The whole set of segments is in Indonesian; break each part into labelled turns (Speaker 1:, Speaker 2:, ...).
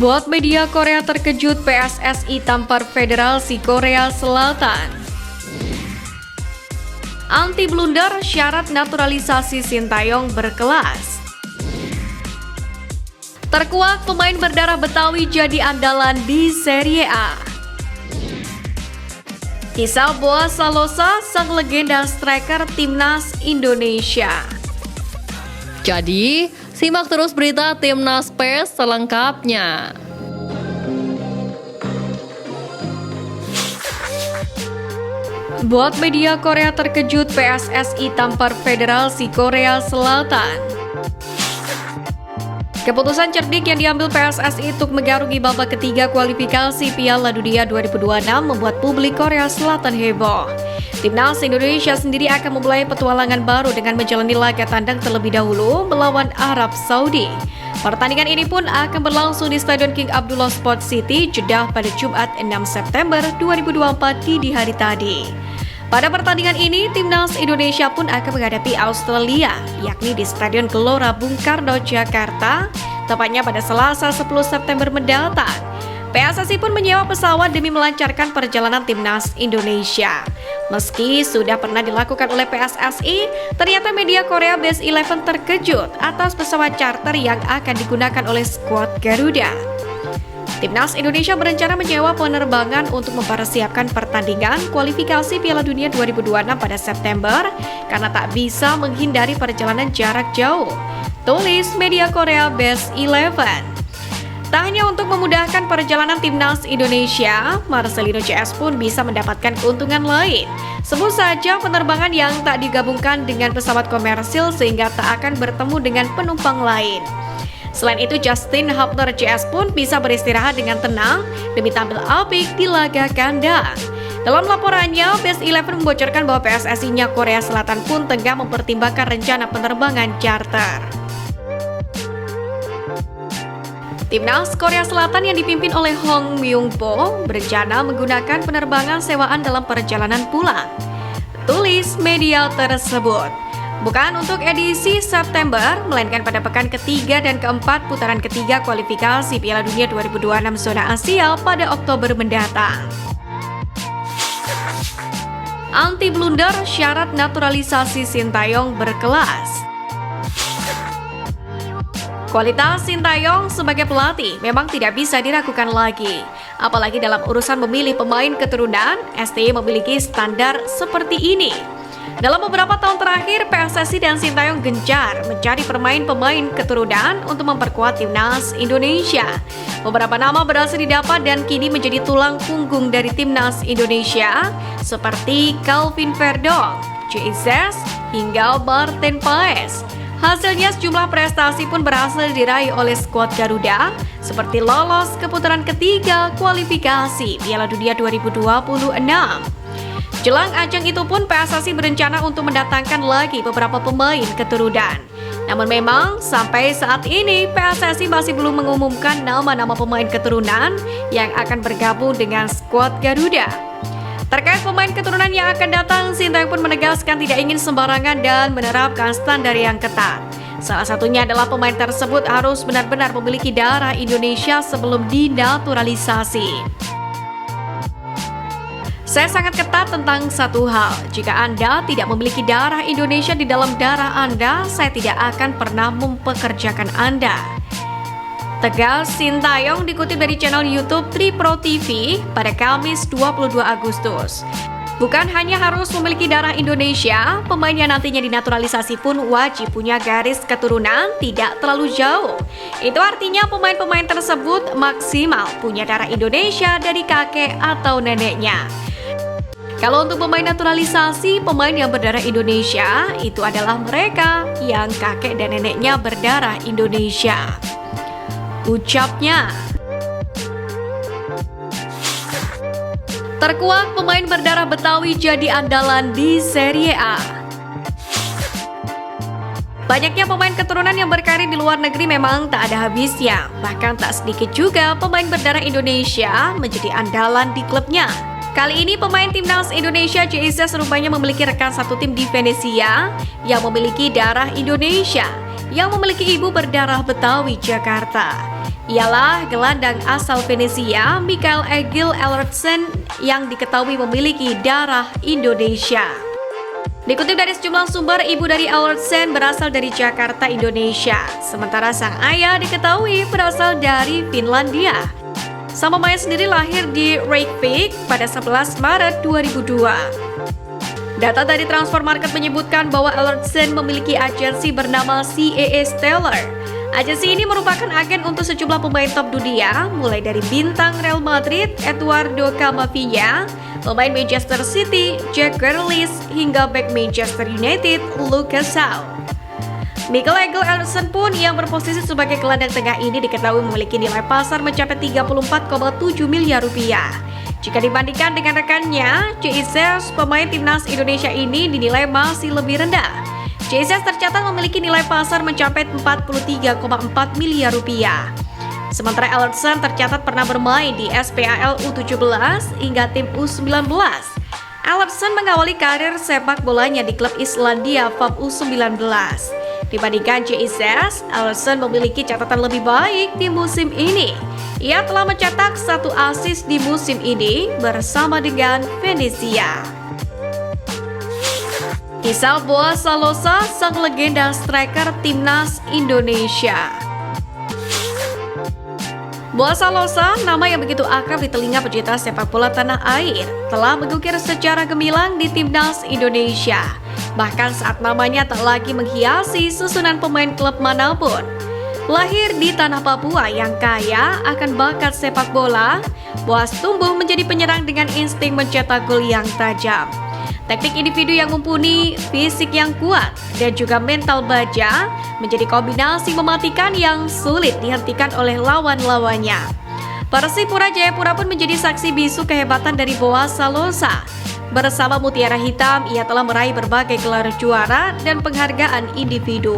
Speaker 1: Buat media Korea terkejut PSSI tampar Federasi Korea Selatan. Anti blunder syarat naturalisasi Sintayong berkelas. Terkuak pemain berdarah Betawi jadi andalan di Serie A. Kisah Boa Salosa, sang legenda striker timnas Indonesia.
Speaker 2: Jadi, simak terus berita Timnas PES selengkapnya.
Speaker 1: Buat media Korea terkejut PSSI tampar Federasi Korea Selatan. Keputusan cerdik yang diambil PSSI untuk mengarungi babak ketiga kualifikasi Piala Dunia 2026 membuat publik Korea Selatan heboh. Timnas Indonesia sendiri akan memulai petualangan baru dengan menjalani laga tandang terlebih dahulu melawan Arab Saudi. Pertandingan ini pun akan berlangsung di Stadion King Abdullah Sport City, Jeddah pada Jumat 6 September 2024 dini hari tadi. Pada pertandingan ini, Timnas Indonesia pun akan menghadapi Australia, yakni di Stadion Gelora Bung Karno, Jakarta, tepatnya pada Selasa 10 September mendatang. PSSI pun menyewa pesawat demi melancarkan perjalanan Timnas Indonesia. Meski sudah pernah dilakukan oleh PSSI, ternyata media Korea Base 11 terkejut atas pesawat charter yang akan digunakan oleh skuad Garuda. Timnas Indonesia berencana menyewa penerbangan untuk mempersiapkan pertandingan kualifikasi Piala Dunia 2026 pada September karena tak bisa menghindari perjalanan jarak jauh, tulis media Korea Base 11. Tak hanya untuk memudahkan perjalanan Timnas Indonesia, Marcelino CS pun bisa mendapatkan keuntungan lain. Sebut saja penerbangan yang tak digabungkan dengan pesawat komersil sehingga tak akan bertemu dengan penumpang lain. Selain itu, Justin Hubner CS pun bisa beristirahat dengan tenang demi tampil apik di laga kandang. Dalam laporannya, Base 11 membocorkan bahwa PSSI-nya Korea Selatan pun tengah mempertimbangkan rencana penerbangan charter. Timnas Korea Selatan yang dipimpin oleh Hong Myung-po berencana menggunakan penerbangan sewaan dalam perjalanan pulang, tulis media tersebut. Bukan untuk edisi September, melainkan pada pekan ketiga dan keempat putaran ketiga kualifikasi Piala Dunia 2026 zona Asia pada Oktober mendatang. Anti blunder syarat naturalisasi Sintayong berkelas. Kualitas Sintayong sebagai pelatih memang tidak bisa diragukan lagi. Apalagi dalam urusan memilih pemain keturunan, STY memiliki standar seperti ini. Dalam beberapa tahun terakhir, PSSI dan Sintayong gencar mencari pemain-pemain keturunan untuk memperkuat Timnas Indonesia. Beberapa nama berhasil didapat dan kini menjadi tulang punggung dari Timnas Indonesia, seperti Calvin Verdong, Jesus, hingga Martin Paes. Hasilnya sejumlah prestasi pun berhasil diraih oleh skuad Garuda, seperti lolos ke putaran ketiga kualifikasi Piala Dunia 2026. Jelang ajang itu pun PSSI berencana untuk mendatangkan lagi beberapa pemain keturunan. Namun memang sampai saat ini PSSI masih belum mengumumkan nama-nama pemain keturunan yang akan bergabung dengan skuad Garuda. Terkait pemain keturunan yang akan datang, Sintayong pun menegaskan tidak ingin sembarangan dan menerapkan standar yang ketat. Salah satunya adalah pemain tersebut harus benar-benar memiliki darah Indonesia sebelum dinaturalisasi. Saya sangat ketat tentang satu hal, jika Anda tidak memiliki darah Indonesia di dalam darah Anda, saya tidak akan pernah mempekerjakan Anda. Tegas Sintayong dikutip dari channel YouTube Tripro TV pada Kamis 22 Agustus. Bukan hanya harus memiliki darah Indonesia, pemain yang nantinya dinaturalisasi pun wajib punya garis keturunan tidak terlalu jauh. Itu artinya pemain-pemain tersebut maksimal punya darah Indonesia dari kakek atau neneknya. Kalau untuk pemain naturalisasi, pemain yang berdarah Indonesia itu adalah mereka yang kakek dan neneknya berdarah Indonesia, ucapnya. Terkuak pemain berdarah Betawi jadi andalan di Serie A. Banyaknya pemain keturunan yang berkarir di luar negeri memang tak ada habisnya. Bahkan tak sedikit juga pemain berdarah Indonesia menjadi andalan di klubnya. Kali ini pemain Timnas Indonesia Jesus rupanya memiliki rekan satu tim di Venesia yang memiliki darah Indonesia, yang memiliki ibu berdarah Betawi Jakarta. Ialah gelandang asal Venesia, Mikael Egil Ellertsen yang diketahui memiliki darah Indonesia. Dikutip dari sejumlah sumber, ibu dari Ellertsen berasal dari Jakarta, Indonesia. Sementara sang ayah diketahui berasal dari Finlandia. Sang pemain sendiri lahir di Reykjavik pada 11 Maret 2002. Data dari Transfer Market menyebutkan bahwa Ellertsen memiliki agensi bernama CAA Stellar. Agensi ini merupakan agen untuk sejumlah pemain top dunia, mulai dari bintang Real Madrid, Eduardo Camavinga, pemain Manchester City, Jack Grealish, hingga bek Manchester United, Lucas Shaw. Mikael Egil Ellertsen pun yang berposisi sebagai gelandang tengah ini diketahui memiliki nilai pasar mencapai 34,7 miliar rupiah. Jika dibandingkan dengan rekannya, Jesus, pemain timnas Indonesia ini dinilai masih lebih rendah. Jesus tercatat memiliki nilai pasar mencapai 43,4 miliar rupiah. Sementara Ellertsen tercatat pernah bermain di SPAL U17 hingga tim U19. Ellertsen mengawali karir sepak bolanya di klub Islandia FAB U19. Dibandingkan Jesus, Ellertsen memiliki catatan lebih baik di musim ini. Ia telah mencetak 1 assist di musim ini bersama dengan Venesia. Kisah Boaz Salosa, sang legenda striker timnas Indonesia. Boaz Salosa, nama yang begitu akrab di telinga pecinta sepak bola tanah air, telah mengukir sejarah gemilang di timnas Indonesia. Bahkan saat namanya tak lagi menghiasi susunan pemain klub manapun. Lahir di tanah Papua yang kaya akan bakat sepak bola, Boaz tumbuh menjadi penyerang dengan insting mencetak gol yang tajam. Teknik individu yang mumpuni, fisik yang kuat, dan juga mental baja menjadi kombinasi mematikan yang sulit dihentikan oleh lawan-lawannya. Persipura Jayapura pun menjadi saksi bisu kehebatan dari Boaz Salosa. Bersama Mutiara Hitam, ia telah meraih berbagai gelar juara dan penghargaan individu.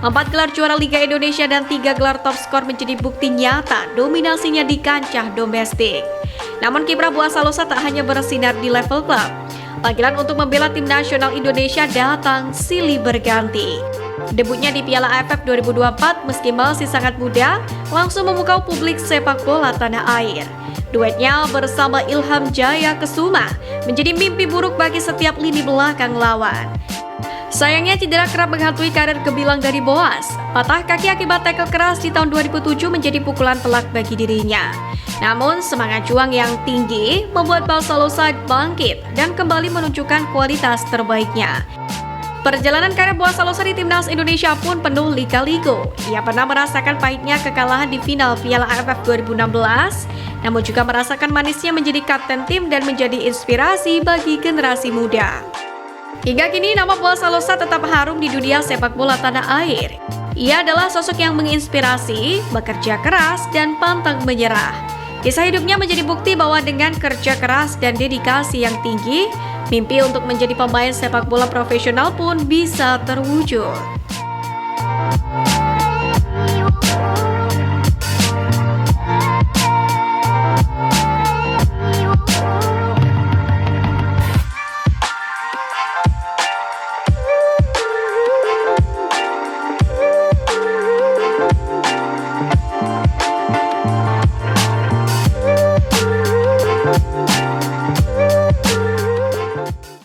Speaker 1: 4 gelar juara Liga Indonesia dan 3 gelar top skor menjadi bukti nyata dominasinya di kancah domestik. Namun kiprah Boaz Salosa tak hanya bersinar di level klub. Panggilan untuk membela tim nasional Indonesia datang silih berganti. Debutnya di Piala AFF 2024 meski masih sangat muda, langsung memukau publik sepak bola tanah air. Duetnya bersama Ilham Jaya Kesuma menjadi mimpi buruk bagi setiap lini belakang lawan. Sayangnya cedera kerap menghantui karir gemilang dari Boaz. Patah kaki akibat tackle keras di tahun 2007 menjadi pukulan telak bagi dirinya. Namun semangat juang yang tinggi membuat Boaz Salosa bangkit dan kembali menunjukkan kualitas terbaiknya. Perjalanan karir Boaz Salosa di timnas Indonesia pun penuh lika-liku. Ia pernah merasakan pahitnya kekalahan di final Piala AFF 2016, namun juga merasakan manisnya menjadi kapten tim dan menjadi inspirasi bagi generasi muda. Hingga kini nama Boaz Salosa tetap harum di dunia sepak bola tanah air. Ia adalah sosok yang menginspirasi, bekerja keras, dan pantang menyerah. Kisah hidupnya menjadi bukti bahwa dengan kerja keras dan dedikasi yang tinggi, mimpi untuk menjadi pemain sepak bola profesional pun bisa terwujud.